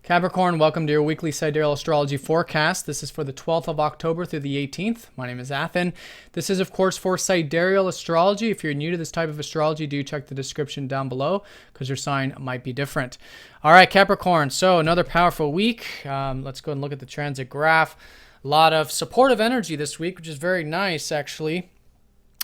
Capricorn, welcome to your weekly Sidereal astrology forecast. This is for the 12th of October through the 18th. My name is Athen. This is, of course, for Sidereal astrology. If you're new to this type of astrology, do check the description down below because your sign might be different. All right, Capricorn. So another powerful week. Let's go and look at the transit graph. A lot of supportive energy this week, which is very nice, actually.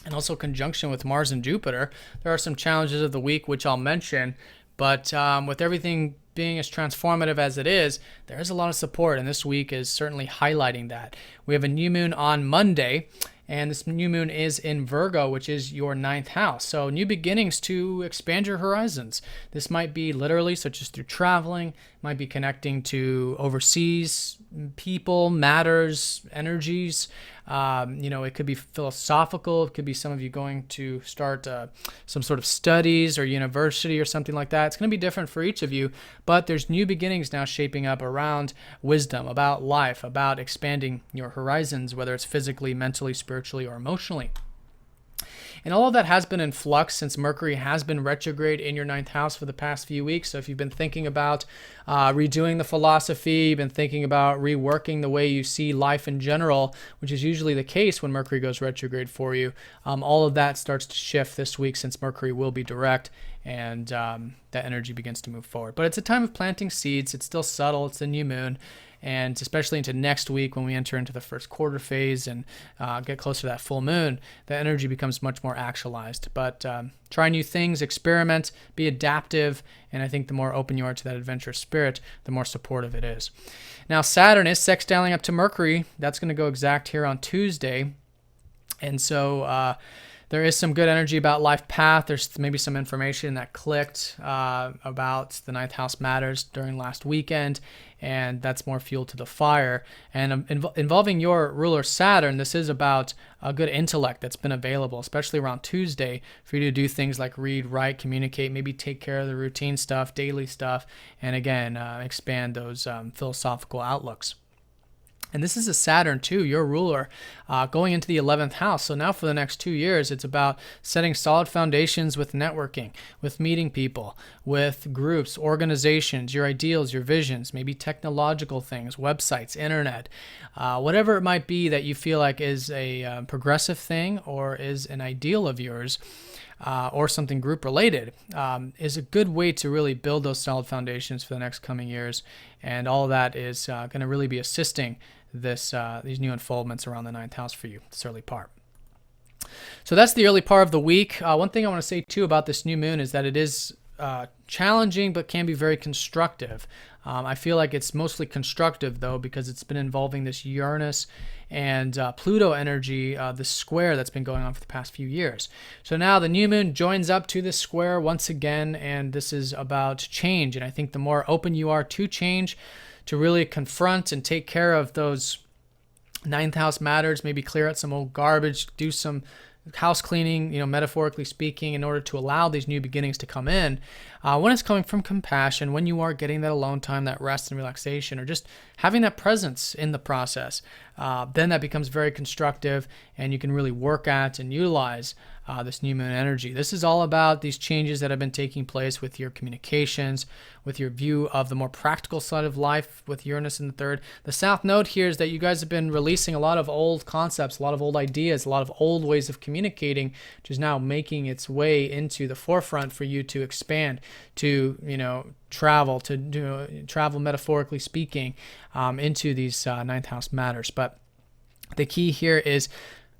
And also conjunction with Mars and Jupiter. There are some challenges of the week, which I'll mention. But with everything being as transformative as it is, there is a lot of support, and this week is certainly highlighting that. We have a new moon on Monday, and this new moon is in Virgo, which is your ninth house. So new beginnings to expand your horizons. This might be literally, such as through traveling, might be connecting to overseas people, matters, energies. It could be philosophical. It could be some of you going to start some sort of studies or university or something like that. It's going to be different for each of you, but there's new beginnings now shaping up around wisdom, about life, about expanding your horizons, whether it's physically, mentally, spiritually, or emotionally. And all of that has been in flux since Mercury has been retrograde in your ninth house for the past few weeks. So if you've been thinking about redoing the philosophy, you've been thinking about reworking the way you see life in general, which is usually the case when Mercury goes retrograde for you, all of that starts to shift this week since Mercury will be direct and that energy begins to move forward. But it's a time of planting seeds. It's still subtle. It's a new moon. And especially into next week when we enter into the first quarter phase and get closer to that full moon, the energy becomes much more actualized. But try new things, experiment, be adaptive, and I think the more open you are to that adventurous spirit, the more supportive it is. Now, Saturn is sextiling up to Mercury. That's going to go exact here on Tuesday. And so there is some good energy about life path. There's maybe some information that clicked about the ninth house matters during last weekend, and that's more fuel to the fire. And involving your ruler Saturn, this is about a good intellect that's been available, especially around Tuesday, for you to do things like read, write, communicate, maybe take care of the routine stuff, daily stuff, and again, expand those philosophical outlooks. And this is a Saturn, too, your ruler, going into the 11th house. So now for the next 2 years, it's about setting solid foundations with networking, with meeting people, with groups, organizations, your ideals, your visions, maybe technological things, websites, internet, whatever it might be that you feel like is a progressive thing or is an ideal of yours. Or something group related is a good way to really build those solid foundations for the next coming years. And all of that is going to really be assisting these new unfoldments around the ninth house for you, this early part. So that's the early part of the week. One thing I want to say too about this new moon is that it is challenging but can be very constructive. I feel like it's mostly constructive though because it's been involving this Uranus and Pluto energy, this square that's been going on for the past few years. So now the new moon joins up to this square once again, and this is about change. And I think the more open you are to change, to really confront and take care of those ninth house matters, maybe clear out some old garbage, do some house cleaning, metaphorically speaking, in order to allow these new beginnings to come in. When it's coming from compassion, when you are getting that alone time, that rest and relaxation, or just having that presence in the process, then that becomes very constructive and you can really work at and utilize this new moon energy. This is all about these changes that have been taking place with your communications, with your view of the more practical side of life with Uranus in the third. The south node here is that you guys have been releasing a lot of old concepts, a lot of old ideas, a lot of old ways of communicating, which is now making its way into the forefront for you to expand, to travel, travel metaphorically speaking, into these ninth house matters. But the key here is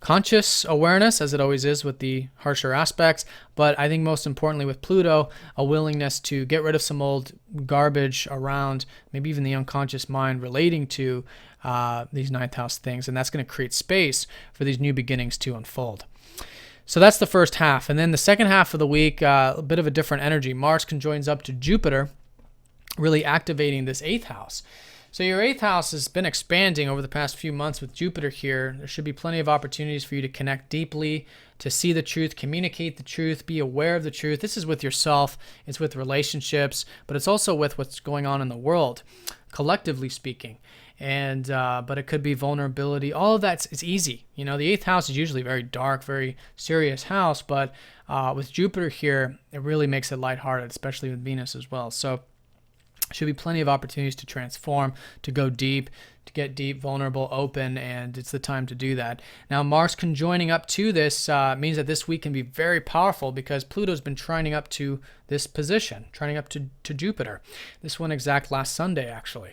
conscious awareness, as it always is with the harsher aspects, but I think most importantly with Pluto, a willingness to get rid of some old garbage around, maybe even the unconscious mind relating to these ninth house things, and that's going to create space for these new beginnings to unfold. So that's the first half, and then the second half of the week, a bit of a different energy. Mars conjoins up to Jupiter, really activating this eighth house. So your eighth house has been expanding over the past few months with Jupiter here. There should be plenty of opportunities for you to connect deeply, to see the truth, communicate the truth, be aware of the truth. This is with yourself, it's with relationships, but it's also with what's going on in the world, collectively speaking. And but it could be vulnerability. All of that is easy. The eighth house is usually very dark, very serious house, but with Jupiter here, it really makes it lighthearted, especially with Venus as well. So Should be plenty of opportunities to transform, to go deep, to get deep, vulnerable, open, and it's the time to do that. Now, Mars conjoining up to this means that this week can be very powerful because Pluto's been trining up to this position, trining up to Jupiter. This one exact last Sunday, actually.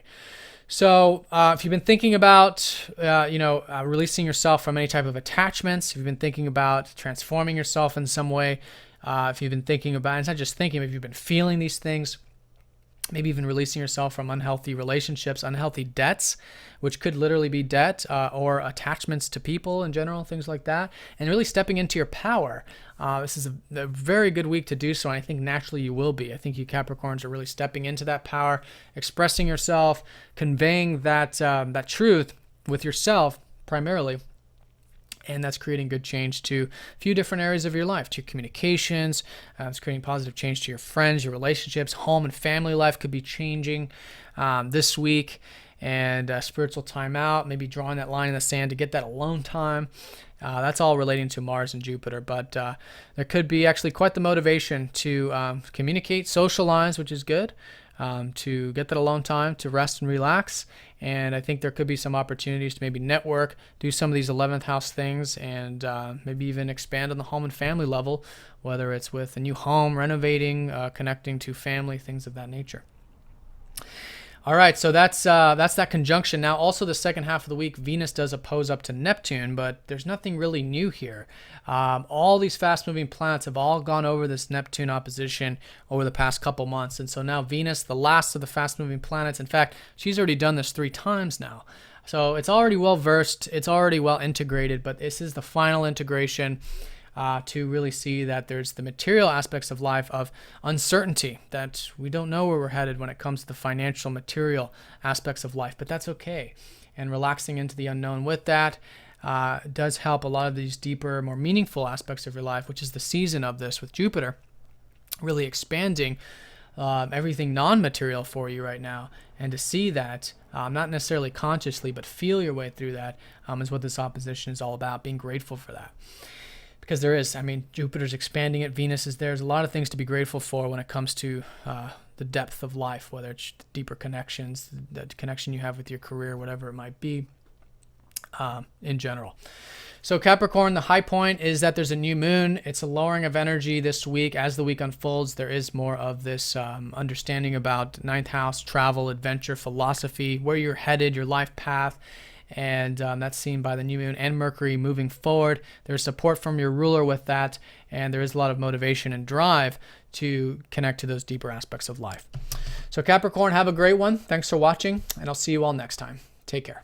So if you've been thinking about, releasing yourself from any type of attachments, if you've been thinking about transforming yourself in some way, if you've been thinking about, it's not just thinking, if you've been feeling these things, maybe even releasing yourself from unhealthy relationships, unhealthy debts, which could literally be debt or attachments to people in general, things like that, and really stepping into your power. This is a very good week to do so, and I think naturally you will be. I think you Capricorns are really stepping into that power, expressing yourself, conveying that truth with yourself primarily. And that's creating good change to a few different areas of your life, to your communications. It's creating positive change to your friends, your relationships, home and family life could be changing this week. And spiritual time out, maybe drawing that line in the sand to get that alone time. That's all relating to Mars and Jupiter. But there could be actually quite the motivation to communicate, socialize, which is good. To get that alone time, to rest and relax. And I think there could be some opportunities to maybe network, do some of these 11th house things, and maybe even expand on the home and family level, whether it's with a new home, renovating, connecting to family, things of that nature. All right, so that's that conjunction. Now, also the second half of the week, Venus does oppose up to Neptune, but there's nothing really new here. All these fast-moving planets have all gone over this Neptune opposition over the past couple months, and so now Venus, the last of the fast-moving planets, in fact, she's already done this 3 times now. So it's already well-versed, it's already well-integrated, but this is the final integration to really see that there's the material aspects of life of uncertainty, that we don't know where we're headed when it comes to the financial, material aspects of life, but that's okay. And relaxing into the unknown with that does help a lot of these deeper, more meaningful aspects of your life, which is the season of this with Jupiter really expanding everything non-material for you right now. And to see that, not necessarily consciously, but feel your way through that is what this opposition is all about, being grateful for that. Because there is, Jupiter's expanding it, Venus is there. There's a lot of things to be grateful for when it comes to the depth of life, whether it's deeper connections, the connection you have with your career, whatever it might be in general. So Capricorn, the high point is that there's a new moon. It's a lowering of energy this week. As the week unfolds, there is more of this understanding about ninth house, travel, adventure, philosophy, where you're headed, your life path. And that's seen by the new moon and Mercury moving forward. There's support from your ruler with that, and there is a lot of motivation and drive to connect to those deeper aspects of life. So Capricorn, have a great one. Thanks for watching, and I'll see you all next time. Take care.